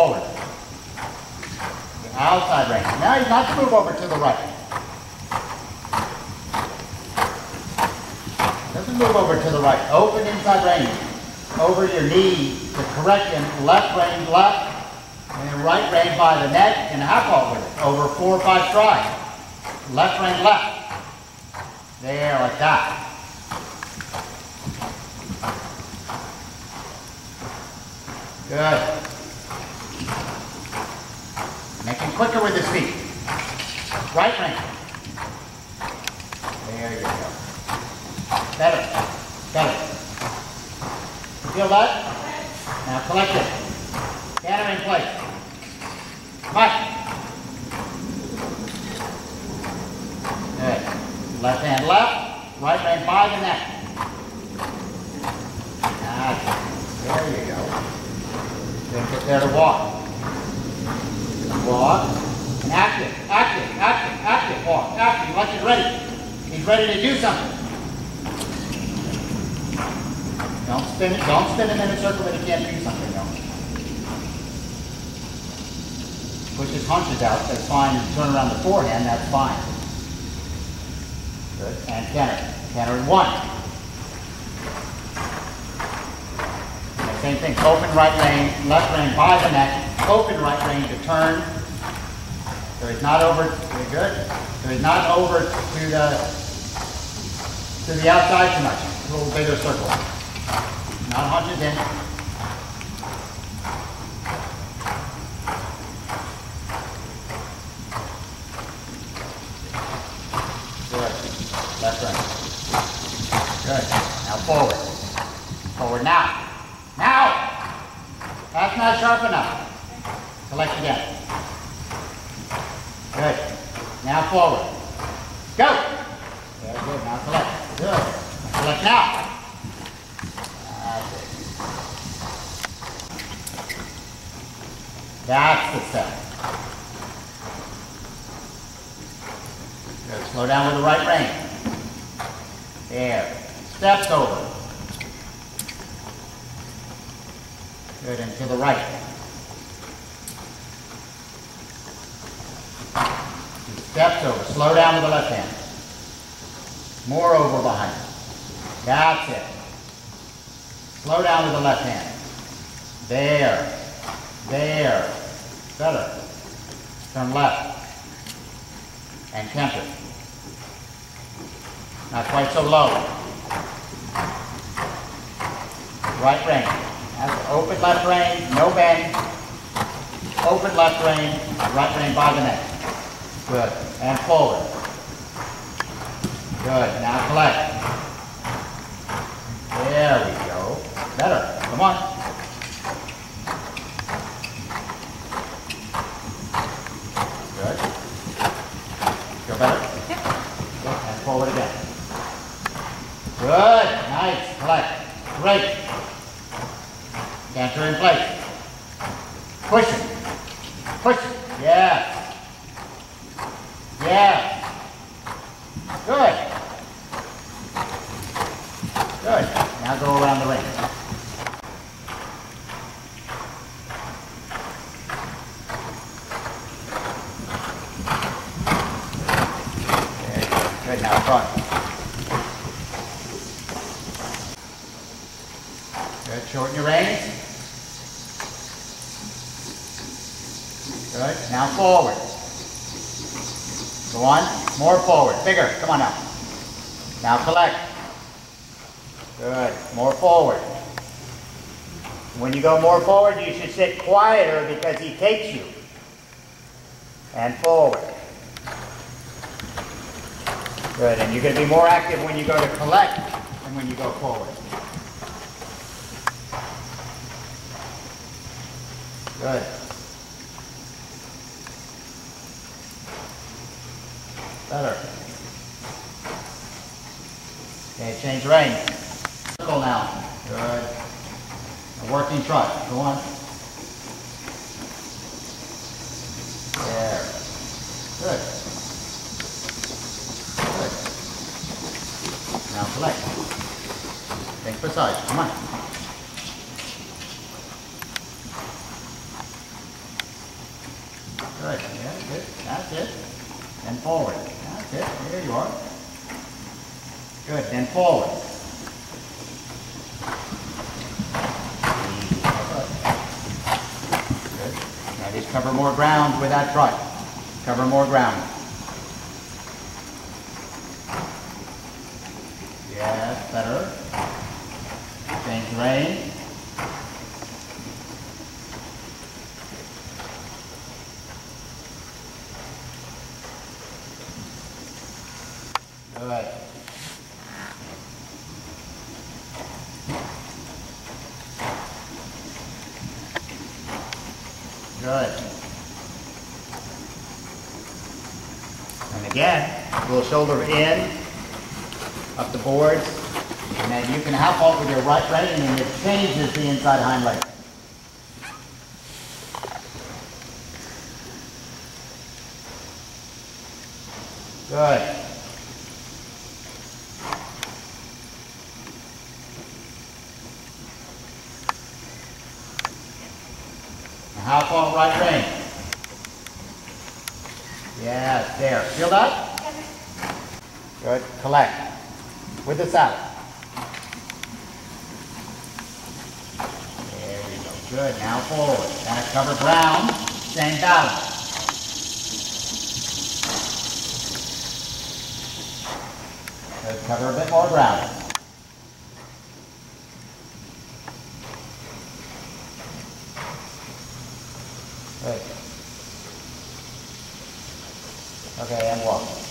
Forward. The outside rein. Now you got to move over to the right. Doesn't move over to the right. Open inside rein. Over your knee to correct him. Left rein left. And right rein by the neck and half halt with it. Over 4 or 5 strides. Left rein left. There, like that. Good. Make him quicker with his feet. Right rein. There you go. Better. Better. Feel that? Now collect it. Canter in place. Come on. Good. Left hand left. Right rein by the neck. There you go. Then get there to walk. Walk. And active, active, active, active. Walk. Active. Like he's ready. He's ready to do something. Don't spin him in a circle that he can't do something. No. Push his haunches out. That's fine. Turn around the forehand. That's fine. Good. And canter. Canter in 1. Same thing, open right rein, left rein by the neck, open right rein to turn. So he's not over, good. So he's not over to the outside too much. A little bigger circle. Not hunches in. Good. Left rein. Good. Now forward. Forward now. Now! That's not sharp enough. Collect again. Good. Now forward. Go! Very good. Now collect. Good. Collect now. That's it. That's the step. Good. Slow down with the right rein. There. Steps over. Good, and to the right. Steps over. Slow down with the left hand. More over behind. That's it. Slow down with the left hand. There. There. Better. Turn left. And canter. Not quite so low. Right rein. Open left rein, no bend. Open left rein, right rein by the neck. Good. And forward. Good. Now collect. There we go. Better. Come on. Good. Feel better? Yep. Good. And forward again. Good. Nice. Collect. Great. Canter in place. Push it. Push it. Yeah. Yeah. Good. Good. Now go around the ring. There you go. Good. Now front. Good. Shorten your reins. Good. Now forward. Go on. More forward. Bigger. Come on now. Now collect. Good. More forward. When you go more forward, you should sit quieter because he takes you. And forward. Good. And you're going to be more active when you go to collect than when you go forward. Good. Better. Okay, change rein. Circle now. Good. A working trot. Go on. There. Good. Good. Now collect. Think for size. Come on. Good. Yeah, good. That's it. Then forward. That's it. There you are. Good. Then forward. Good. Now just cover more ground with that trot. Cover more ground. Yes, better. Change lane. Good. Good. And again, a little shoulder in, up the boards, and then you can half vault with your right rein and it changes the inside hind leg. Good. Half vault right rein. Yes, there. Feel that? Good. Collect. With the saddle. There we go. Good. Now forward. Now cover ground. Same balance. Good. Cover a bit more ground. Good. Okay, and walk.